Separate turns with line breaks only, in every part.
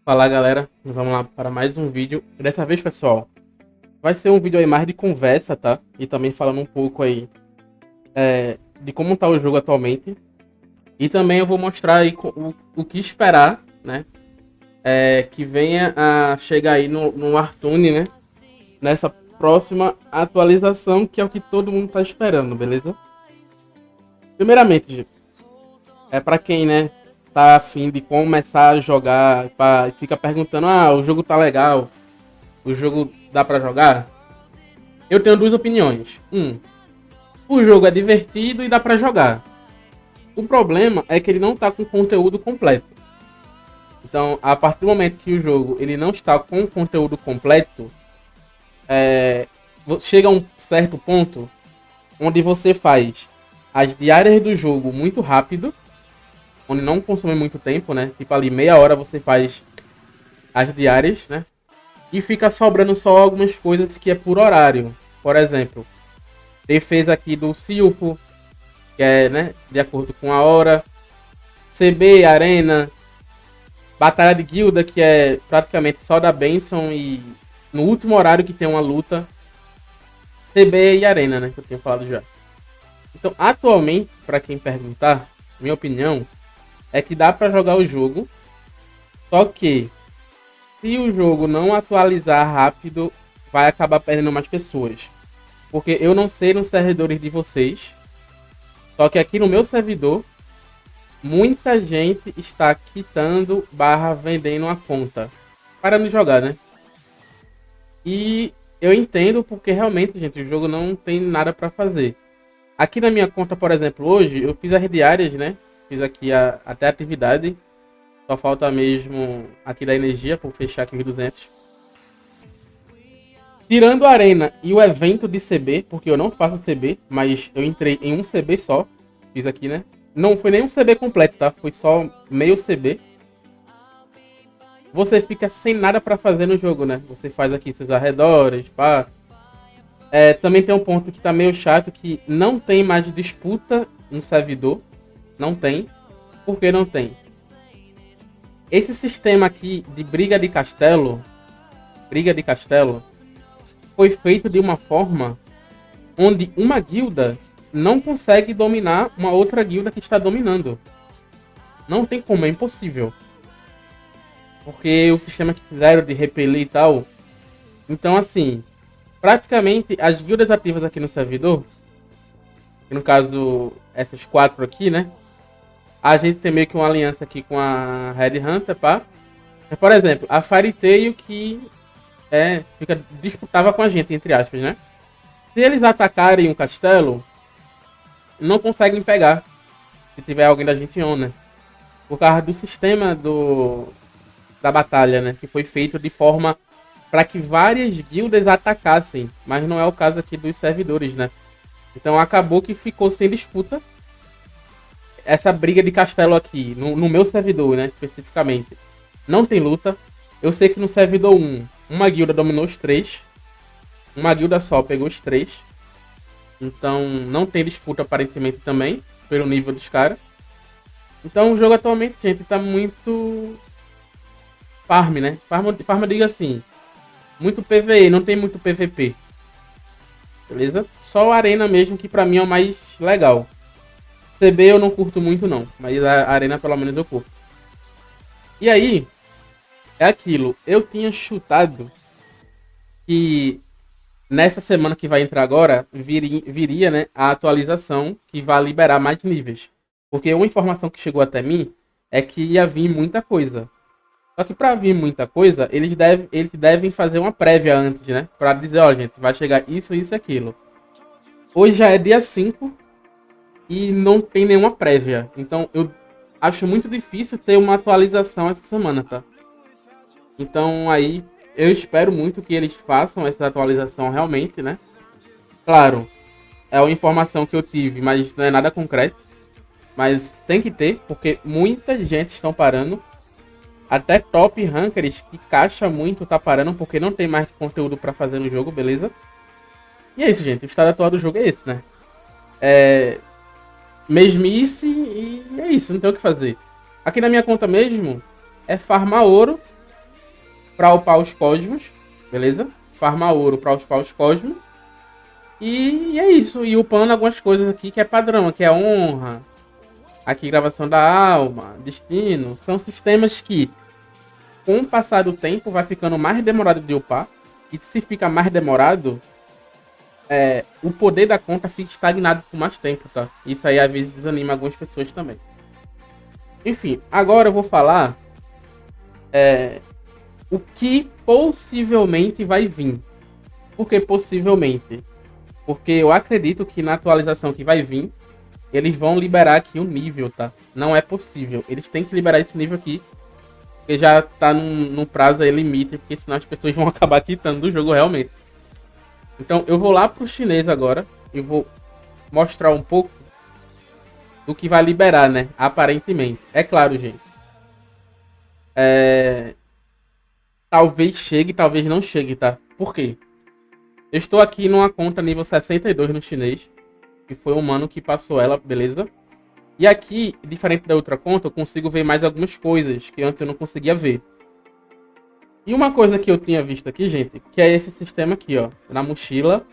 Fala galera, vamos lá para mais um vídeo. Dessa vez, pessoal, vai ser um vídeo aí mais de conversa, tá? E também falando um pouco aí de como tá o jogo atualmente. E também eu vou mostrar aí o que esperar, né? Que venha a chegar aí no Wartune, né? Nessa próxima atualização, que é o que todo mundo tá esperando, beleza? Primeiramente, gente, para quem, né, tá afim de começar a jogar, fica perguntando, o jogo tá legal, o jogo dá pra jogar? Eu tenho duas opiniões. O jogo é divertido e dá pra jogar. O problema é que ele não tá com conteúdo completo. Então, a partir do momento que o jogo ele não está com conteúdo completo, chega a um certo ponto onde você faz as diárias do jogo muito rápido, onde não consome muito tempo, né? Tipo ali meia hora você faz as diárias, né? E fica sobrando só algumas coisas que é por horário. Por exemplo, defesa aqui do Silfo, que é, né, de acordo com a hora. CB, Arena. Batalha de Guilda, que é praticamente só da Benson e no último horário que tem uma luta. CB e Arena, né, que eu tinha falado já. Então, atualmente, para quem perguntar, minha opinião é que dá para jogar o jogo. Só que se o jogo não atualizar rápido, vai acabar perdendo mais pessoas. Porque eu não sei nos servidores de vocês, só que aqui no meu servidor, muita gente está quitando / vendendo a conta. Para de jogar, né? E eu entendo porque realmente, gente, o jogo não tem nada para fazer. Aqui na minha conta, por exemplo, hoje, eu fiz as diárias, né? Fiz aqui até a atividade. Só falta mesmo aqui da energia por fechar aqui os 200. Tirando a arena e o evento de CB, porque eu não faço CB, mas eu entrei em um CB só. Fiz aqui, né? Não foi nem um CB completo, tá? Foi só meio CB. Você fica sem nada pra fazer no jogo, né? Você faz aqui seus arredores, pá. Também tem um ponto que tá meio chato, que não tem mais disputa no servidor. Não tem. Por que não tem? Esse sistema aqui de briga de castelo, foi feito de uma forma onde uma guilda não consegue dominar uma outra guilda que está dominando. Não tem como, é impossível. Porque o sistema que fizeram de repelir e tal. Então, assim, praticamente as guildas ativas aqui no servidor, que no caso essas 4 aqui, né? A gente tem meio que uma aliança aqui com a Red Hunter, pá. Por exemplo, a Fairy Tail que disputava com a gente, entre aspas, né? Se eles atacarem um castelo, não conseguem pegar. Se tiver alguém da gente on, né? Por causa do sistema da batalha, né? Que foi feito de forma para que várias guildas atacassem. Mas não é o caso aqui dos servidores, né? Então acabou que ficou sem disputa essa briga de castelo aqui, no meu servidor, né, especificamente. Não tem luta. Eu sei que no servidor 1, uma guilda dominou os 3. Uma guilda só pegou os 3. Então não tem disputa aparentemente também, pelo nível dos caras. Então o jogo atualmente, gente, tá muito farm, né? Farm eu digo assim, muito PvE, não tem muito PvP. Beleza? Só a arena mesmo, que pra mim é o mais legal. CB eu não curto muito não, mas a arena pelo menos eu curto. E aí, é aquilo, eu tinha chutado que nessa semana que vai entrar agora, viria, né, a atualização que vai liberar mais níveis. Porque uma informação que chegou até mim é que ia vir muita coisa. Só que para vir muita coisa, eles devem fazer uma prévia antes, né? Para dizer, ó, gente, vai chegar isso, isso e aquilo. Hoje já é dia 5 e não tem nenhuma prévia. Então eu acho muito difícil ter uma atualização essa semana, tá? Então aí eu espero muito que eles façam essa atualização realmente, né? Claro, é uma informação que eu tive, mas não é nada concreto. Mas tem que ter, porque muita gente estão parando. Até top rankers que caixa muito tá parando porque não tem mais conteúdo pra fazer no jogo, beleza? E é isso, gente. O estado atual do jogo é esse, né? É mesmice e é isso, não tem o que fazer. Aqui na minha conta mesmo, é farmar ouro pra upar os cosmos, beleza? Farmar ouro pra upar os cosmos. E é isso. E upando algumas coisas aqui que é padrão, que é honra, aqui gravação da alma, destino. São sistemas que, com o passar do tempo, vai ficando mais demorado de upar. E se fica mais demorado, o poder da conta fica estagnado por mais tempo, tá? Isso aí às vezes desanima algumas pessoas também. Enfim, agora eu vou falar o que possivelmente vai vir. Por que possivelmente? Porque eu acredito que na atualização que vai vir, eles vão liberar aqui o nível, tá? Não é possível. Eles têm que liberar esse nível aqui, porque já tá num prazo aí limite, porque senão as pessoas vão acabar quitando do jogo realmente. Então eu vou lá pro chinês agora e vou mostrar um pouco do que vai liberar, né? Aparentemente. É claro, gente. Talvez chegue, talvez não chegue, tá? Por quê? Eu estou aqui numa conta nível 62 no chinês, que foi um mano que passou ela, beleza? E aqui, diferente da outra conta, eu consigo ver mais algumas coisas que antes eu não conseguia ver. E uma coisa que eu tinha visto aqui, gente, que é esse sistema aqui, ó, na mochila.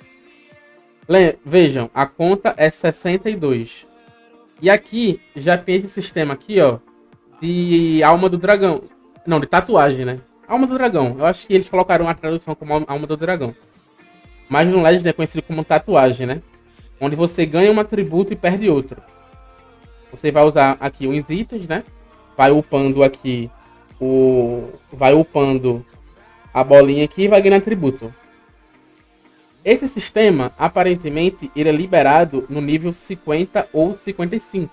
Vejam, a conta é 62. E aqui já tem esse sistema aqui, ó, de alma do dragão. Não, de tatuagem, né? Alma do dragão. Eu acho que eles colocaram a tradução como alma do dragão. Mas no Legend é conhecido como tatuagem, né? Onde você ganha um atributo e perde outro. Você vai usar aqui uns itens, né? Vai upando aqui vai upando a bolinha aqui e vai ganhando atributo. Esse sistema, aparentemente, ele é liberado no nível 50 ou 55.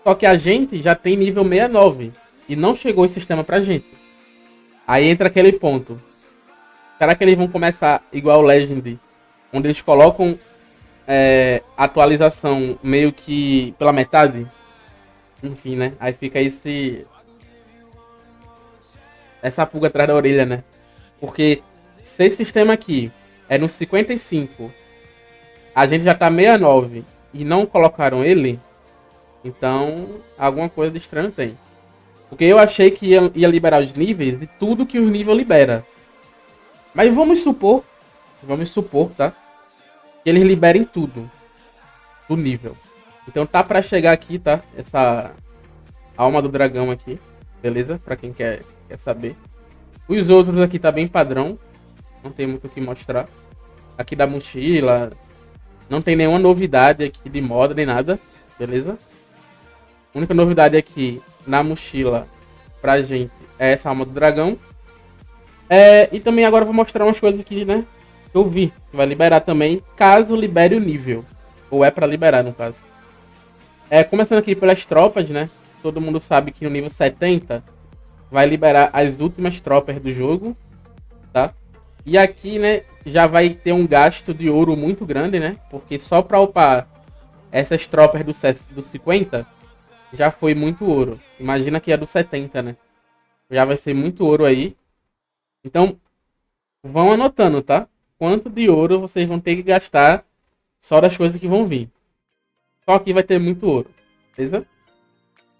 Só que a gente já tem nível 69 e não chegou esse sistema pra gente. Aí entra aquele ponto. Será que eles vão começar igual o Legend, onde eles colocam atualização meio que pela metade? Enfim, né? Aí fica essa pulga atrás da orelha, né? Porque se esse sistema aqui é no 55, a gente já tá 69 e não colocaram ele, então alguma coisa de estranho tem. Porque eu achei que ia liberar os níveis de tudo que o nível libera. Mas vamos supor, tá? Que eles liberem tudo do nível. Então tá pra chegar aqui, tá? Essa alma do dragão aqui, beleza? Pra quem quer saber. Os outros aqui tá bem padrão. Não tem muito o que mostrar. Aqui da mochila. Não tem nenhuma novidade aqui de moda nem nada. Beleza? A única novidade aqui na mochila pra gente é essa alma do dragão. E também agora eu vou mostrar umas coisas aqui, né? Que eu vi. Que vai liberar também, caso libere o nível. Ou é pra liberar, no caso. Começando aqui pelas tropas, né? Todo mundo sabe que no nível 70 vai liberar as últimas tropas do jogo, tá? E aqui, né, já vai ter um gasto de ouro muito grande, né? Porque só pra upar essas tropas do 50 já foi muito ouro. Imagina que é do 70, né? Já vai ser muito ouro aí. Então, vão anotando, tá? Quanto de ouro vocês vão ter que gastar só das coisas que vão vir. Só aqui vai ter muito ouro, beleza?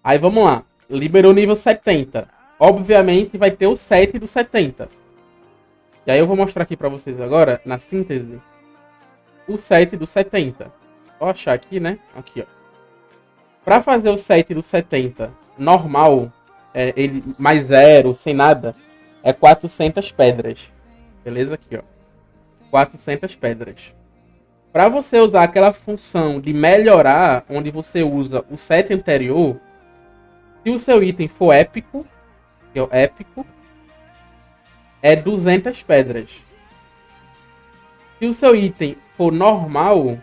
Aí vamos lá. Liberou nível 70. Obviamente vai ter o 7 do 70. E aí eu vou mostrar aqui pra vocês agora, na síntese, o 7 do 70. Vou achar aqui, né? Aqui, ó. Pra fazer o 7 do 70 normal, ele mais zero, sem nada, é 400 pedras. Beleza? Aqui, ó. 400 pedras. Para você usar aquela função de melhorar, onde você usa o set anterior, se o seu item for épico, que é o épico, é 200 pedras. Se o seu item for normal,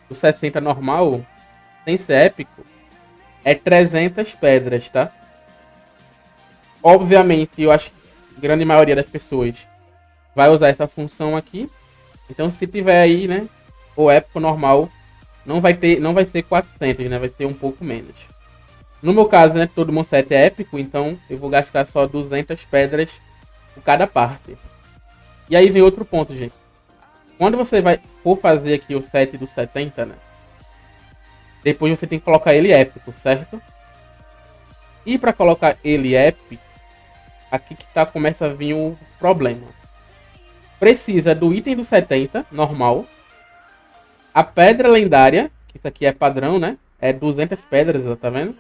o 60 normal, sem ser épico, é 300 pedras, tá? Obviamente, eu acho que a grande maioria das pessoas vai usar essa função aqui. Então, se tiver aí, né, o épico normal, não vai ser 400, né, vai ser um pouco menos. No meu caso, né, todo mundo set é épico, então eu vou gastar só 200 pedras por cada parte. E aí vem outro ponto, gente. Quando você for fazer aqui o set do 70, né? Depois você tem que colocar ele épico, certo? E para colocar ele épico, aqui que começa a vir o problema. Precisa do item do 70, normal. A pedra lendária, que isso aqui é padrão, né? É 200 pedras, tá vendo?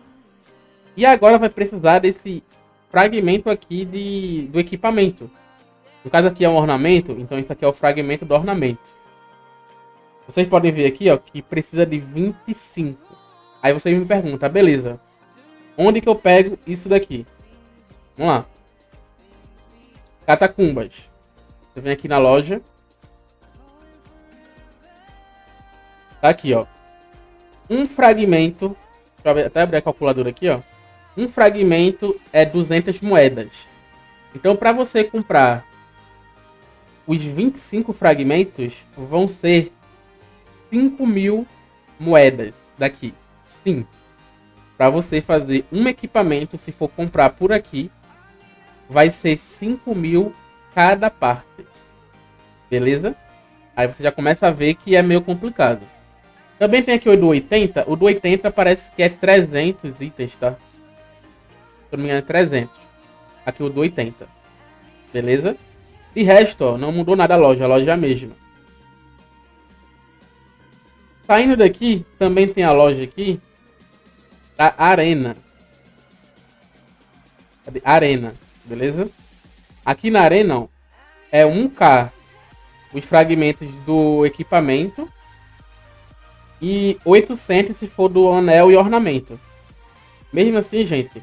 E agora vai precisar desse fragmento aqui do equipamento. No caso aqui é um ornamento, então isso aqui é o fragmento do ornamento. Vocês podem ver aqui, ó, que precisa de 25. Aí vocês me perguntam, beleza, onde que eu pego isso daqui? Vamos lá. Catacumbas. Você vem aqui na loja. Tá aqui, ó. Um fragmento. Deixa eu até abrir a calculadora aqui, ó. Um fragmento é 200 moedas. Então, para você comprar os 25 fragmentos, vão ser 5.000 moedas daqui. Sim. Para você fazer um equipamento, se for comprar por aqui, vai ser 5.000 cada parte. Beleza? Aí você já começa a ver que é meio complicado. Também tem aqui o do 80. O do 80 parece que é 300 itens, tá? Se eu não me engano é 300. Aqui o do 80. Beleza? De resto, ó, não mudou nada a loja é a mesma. Saindo daqui, também tem a loja aqui da Arena. Arena, beleza? Aqui na Arena, ó, é 1k os fragmentos do equipamento e 800 se for do anel e ornamento. Mesmo assim, gente,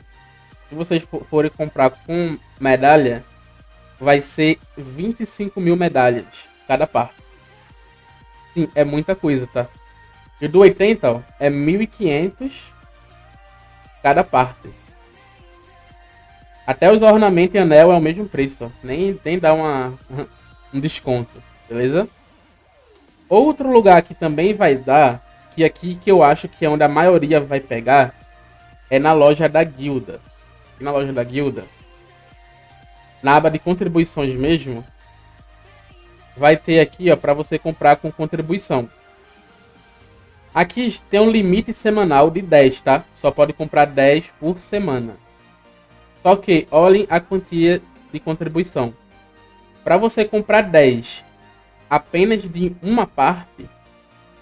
se vocês forem comprar com medalha, vai ser 25.000 medalhas cada parte. Sim, é muita coisa, tá? E do 80, ó, é 1.500 cada parte. Até os ornamentos e anel é o mesmo preço, ó. Nem dá um desconto, beleza? Outro lugar que também vai dar, que aqui que eu acho que é onde a maioria vai pegar, é na loja da guilda. E na loja da guilda, na aba de contribuições mesmo, vai ter aqui, ó, para você comprar com contribuição. Aqui tem um limite semanal de 10, tá? Só pode comprar 10 por semana. Só que olhem a quantia de contribuição. Para você comprar 10 apenas de uma parte,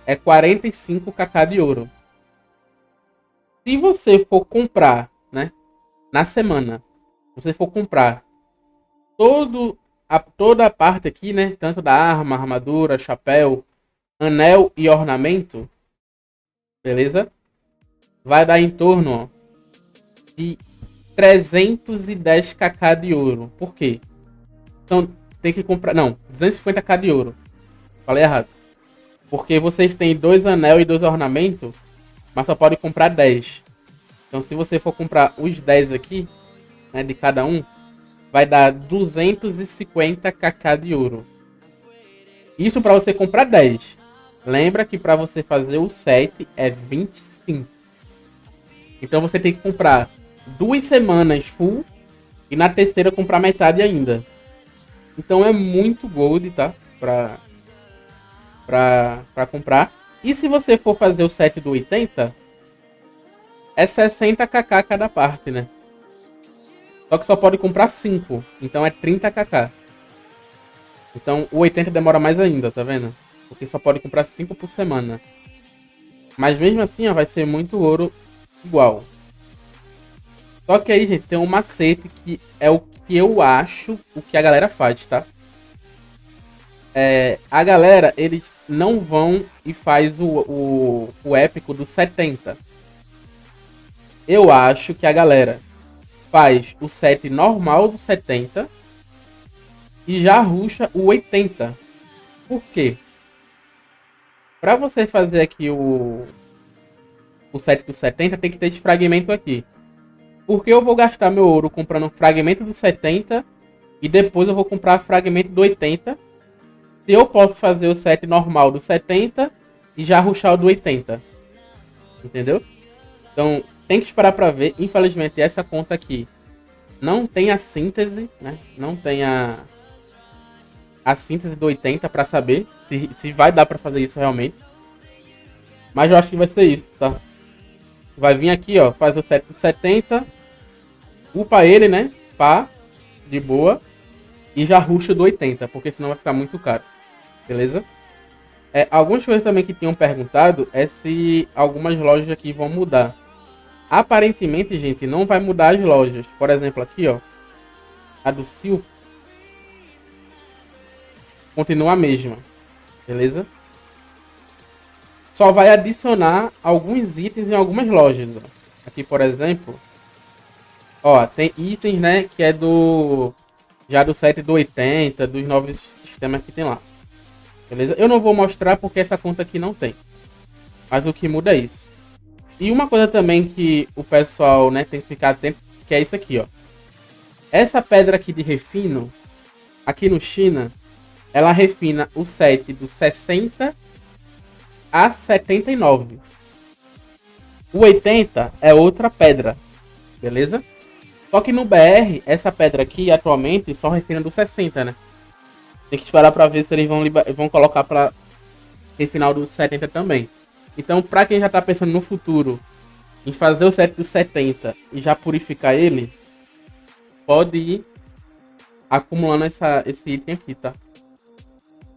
é 45kk de ouro. Se você for comprar, né, na semana, se você for comprar toda a parte aqui, né, tanto da arma, armadura, chapéu, anel e ornamento, beleza? Vai dar em torno, ó, de 310kk de ouro. Por quê? Então tem que comprar, não, 250k de ouro. Falei errado. Porque vocês têm 2 anel e 2 ornamentos, mas só pode comprar 10. Então se você for comprar os 10 aqui, né, de cada um, vai dar 250kk de ouro. Isso para você comprar 10. Lembra que para você fazer o 7 é 25. Então você tem que comprar 2 semanas full e na terceira comprar metade ainda. Então é muito gold, tá? Pra comprar. E se você for fazer o set do 80, é 60kk cada parte, né? Só que só pode comprar 5. Então é 30kk. Então o 80 demora mais ainda, tá vendo? Porque só pode comprar 5 por semana. Mas mesmo assim, ó, vai ser muito ouro igual. Só que aí, gente, tem um macete que é o que eu acho o que a galera faz, tá? A galera, eles não vão e faz o épico do 70. Eu acho que a galera faz o set normal do 70 e já ruxa o 80. Por quê? Pra você fazer aqui o set do 70, tem que ter esse fragmento aqui. Porque eu vou gastar meu ouro comprando fragmento do 70 e depois eu vou comprar fragmento do 80. Se eu posso fazer o set normal do 70 e já rushar o do 80. Entendeu? Então tem que esperar pra ver. Infelizmente essa conta aqui não tem a síntese, né? Não tem a síntese do 80 para saber se vai dar para fazer isso realmente. Mas eu acho que vai ser isso, tá? Vai vir aqui, ó, faz o set do 70, upa ele, né? Pá, de boa. E já ruxa do 80, porque senão vai ficar muito caro. Beleza? Algumas coisas também que tinham perguntado é se algumas lojas aqui vão mudar. Aparentemente, gente, não vai mudar as lojas. Por exemplo, aqui, ó. A do Sil continua a mesma. Beleza? Só vai adicionar alguns itens em algumas lojas. Ó. Aqui, por exemplo. Ó, tem itens, né? Que é do... Já do set do 80, dos novos sistemas que tem lá. Beleza? Eu não vou mostrar porque essa conta aqui não tem. Mas o que muda é isso. E uma coisa também que o pessoal, né, tem que ficar atento, que é isso aqui, ó. Essa pedra aqui de refino, aqui no China, ela refina o set do 60 a 79. O 80 é outra pedra, beleza? Só que no BR, essa pedra aqui, atualmente, só refina do 60, né? Tem que esperar pra ver se eles vão colocar pra refinar do 70 também. Então, pra quem já tá pensando no futuro em fazer o set do 70 e já purificar ele, pode ir acumulando esse item aqui, tá?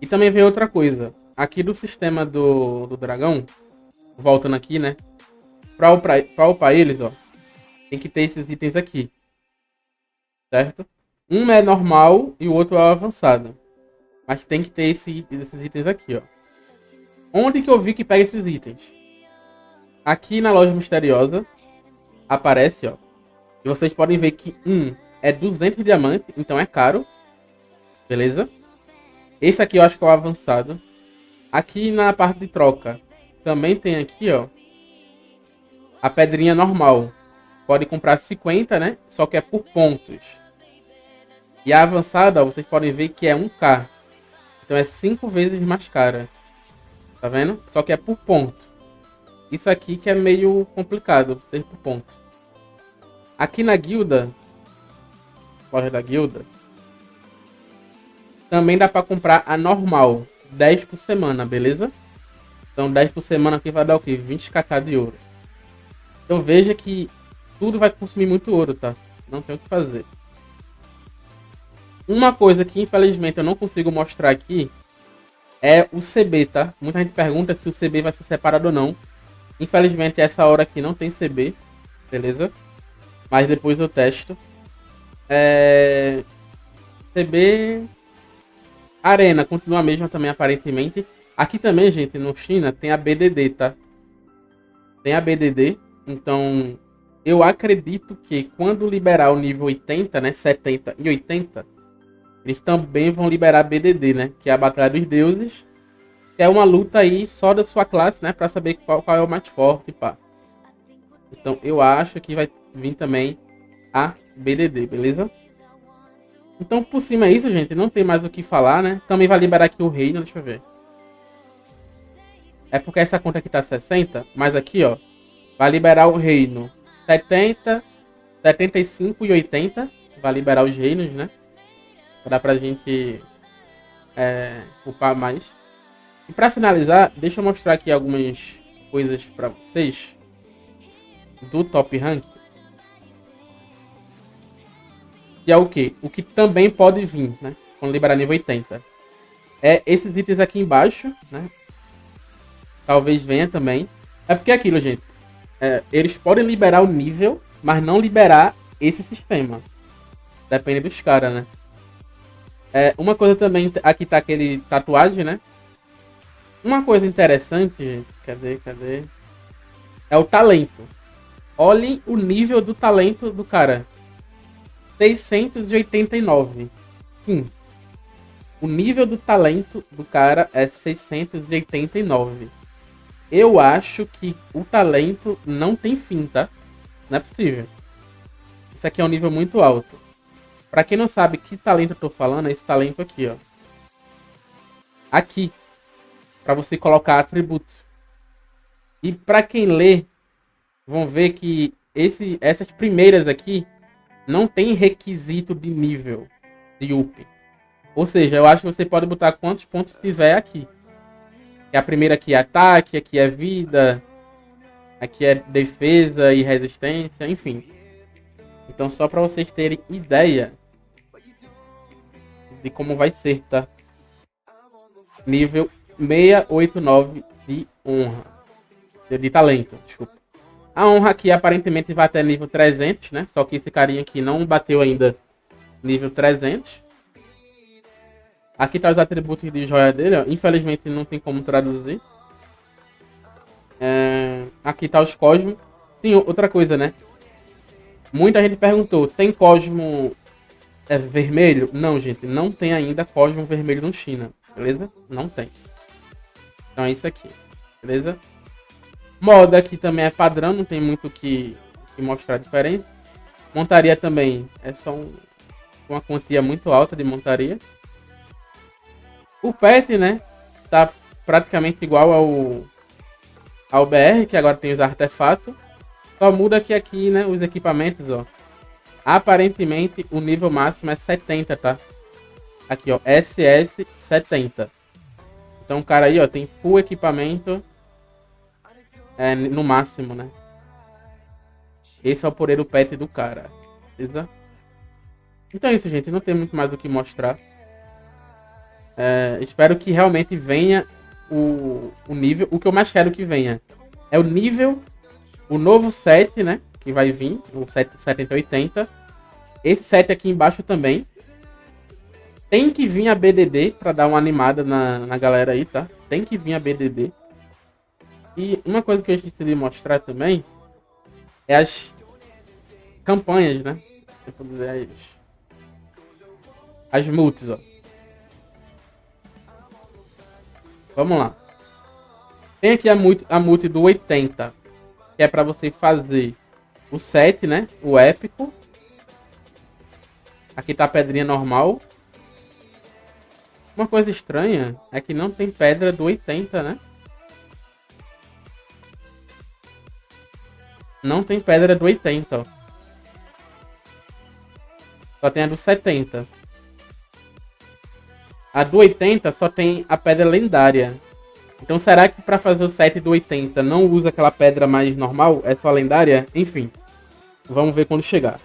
E também vem outra coisa. Aqui do sistema do dragão, voltando aqui, né? Pra upar eles, ó, tem que ter esses itens aqui. Certo? Um é normal e o outro é avançado. Mas tem que ter esses itens aqui, ó. Onde que eu vi que pega esses itens? Aqui na loja misteriosa aparece, ó. E vocês podem ver que é 200 diamantes, então é caro. Beleza? Esse aqui eu acho que é o avançado. Aqui na parte de troca também tem aqui, ó, a pedrinha normal. Pode comprar 50, né? Só que é por pontos. E a avançada, ó, vocês podem ver que é 1k. Então é 5 vezes mais cara. Tá vendo? Só que é por ponto. Isso aqui que é meio complicado, ser por ponto. Aqui na guilda, loja da guilda, também dá pra comprar a normal, 10 por semana, beleza? Então 10 por semana aqui vai dar o quê? 20kk de ouro. Então veja que tudo vai consumir muito ouro, tá? Não tem o que fazer. Uma coisa que infelizmente eu não consigo mostrar aqui é o CB, tá? Muita gente pergunta se o CB vai ser separado ou não. Infelizmente essa hora aqui não tem CB, beleza? Mas depois eu testo. CB... Arena continua a mesma também aparentemente. Aqui também, gente, no China tem a BDD, tá? Tem a BDD, então eu acredito que quando liberar o nível 80, né, 70 e 80, eles também vão liberar a BDD, né, que é a Batalha dos Deuses, que é uma luta aí só da sua classe, né, pra saber qual é o mais forte, pá. Então eu acho que vai vir também a BDD, beleza? Então por cima é isso, gente, não tem mais o que falar, né? Também vai liberar aqui o reino, deixa eu ver. É porque essa conta aqui tá 60, mas aqui, ó, vai liberar o reino 70, 75 e 80. Vai liberar os reinos, né? Dá pra gente upar mais. E pra finalizar, deixa eu mostrar aqui algumas coisas pra vocês do Top Rank. Que é o que? O que também pode vir, né? Quando liberar nível 80. É esses itens aqui embaixo, né? Talvez venha também. É porque é aquilo, gente. Eles podem liberar o nível, mas não liberar esse sistema. Depende dos caras, né? Uma coisa também, aqui tá aquele tatuagem, né? Uma coisa interessante, cadê? É o talento. Olhem o nível do talento do cara. 689. Sim. O nível do talento do cara é 689. Eu acho que o talento não tem fim, tá? Não é possível. Isso aqui é um nível muito alto. Pra quem não sabe que talento eu tô falando, é esse talento aqui, ó. Aqui. Pra você colocar atributo. E pra quem lê, vão ver que essas primeiras aqui não tem requisito de nível de up. Ou seja, eu acho que você pode botar quantos pontos tiver aqui. A primeira aqui é ataque, aqui é vida, aqui é defesa e resistência, enfim. Então só para vocês terem ideia de como vai ser, tá? Nível 689 de honra. De talento, desculpa. A honra aqui aparentemente vai até nível 300, né? Só que esse carinha aqui não bateu ainda nível 300. Aqui tá os atributos de joia dele, ó. Infelizmente não tem como traduzir. Aqui tá os cosmos. Sim, outra coisa, né? Muita gente perguntou, tem cosmo vermelho? Não, gente, não tem ainda cosmo vermelho no China, beleza? Não tem. Então é isso aqui, beleza? Moda aqui também é padrão, não tem muito o que mostrar diferente. Montaria também é só uma quantia muito alta de montaria. O pet, né, tá praticamente igual ao BR, que agora tem os artefatos. Só muda que aqui, né, os equipamentos, ó. Aparentemente o nível máximo é 70, tá? Aqui, ó, SS 70. Então o cara aí, ó, tem full equipamento no máximo, né? Esse é o poder do pet do cara, beleza? Então é isso, gente. Não tem muito mais o que mostrar. Espero que realmente venha o nível. O que eu mais quero que venha é o nível, o novo set, né? Que vai vir, o set 7080. Esse set aqui embaixo também. Tem que vir a BDD pra dar uma animada na galera aí, tá? Tem que vir a BDD. E uma coisa que eu esqueci de mostrar também é as campanhas, né? Eu vou dizer as multis, ó. Vamos lá. Tem aqui a multi do 80, que é pra você fazer o 7, né? O épico. Aqui tá a pedrinha normal. Uma coisa estranha é que não tem pedra do 80, né? Não tem pedra do 80, ó. Só tem a do 70. A do 80 só tem a pedra lendária. Então será que pra fazer o set do 80 não usa aquela pedra mais normal? É só lendária? Enfim. Vamos ver quando chegar.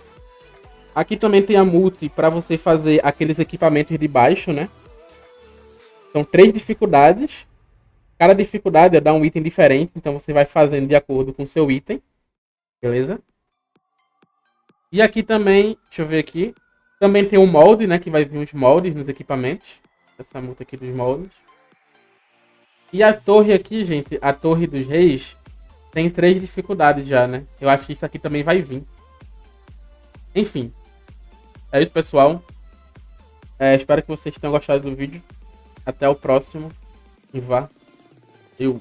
Aqui também tem a multi pra você fazer aqueles equipamentos de baixo, né? São 3 dificuldades. Cada dificuldade dá um item diferente. Então você vai fazendo de acordo com o seu item. Beleza? E aqui também, deixa eu ver aqui. Também tem o molde, né? Que vai vir os moldes nos equipamentos. Essa multa aqui dos moldes. E a torre aqui, gente, a torre dos reis, tem 3 dificuldades já, né? Eu acho que isso aqui também vai vir. Enfim. É isso, pessoal. Espero que vocês tenham gostado do vídeo. Até o próximo. E vá. Eu.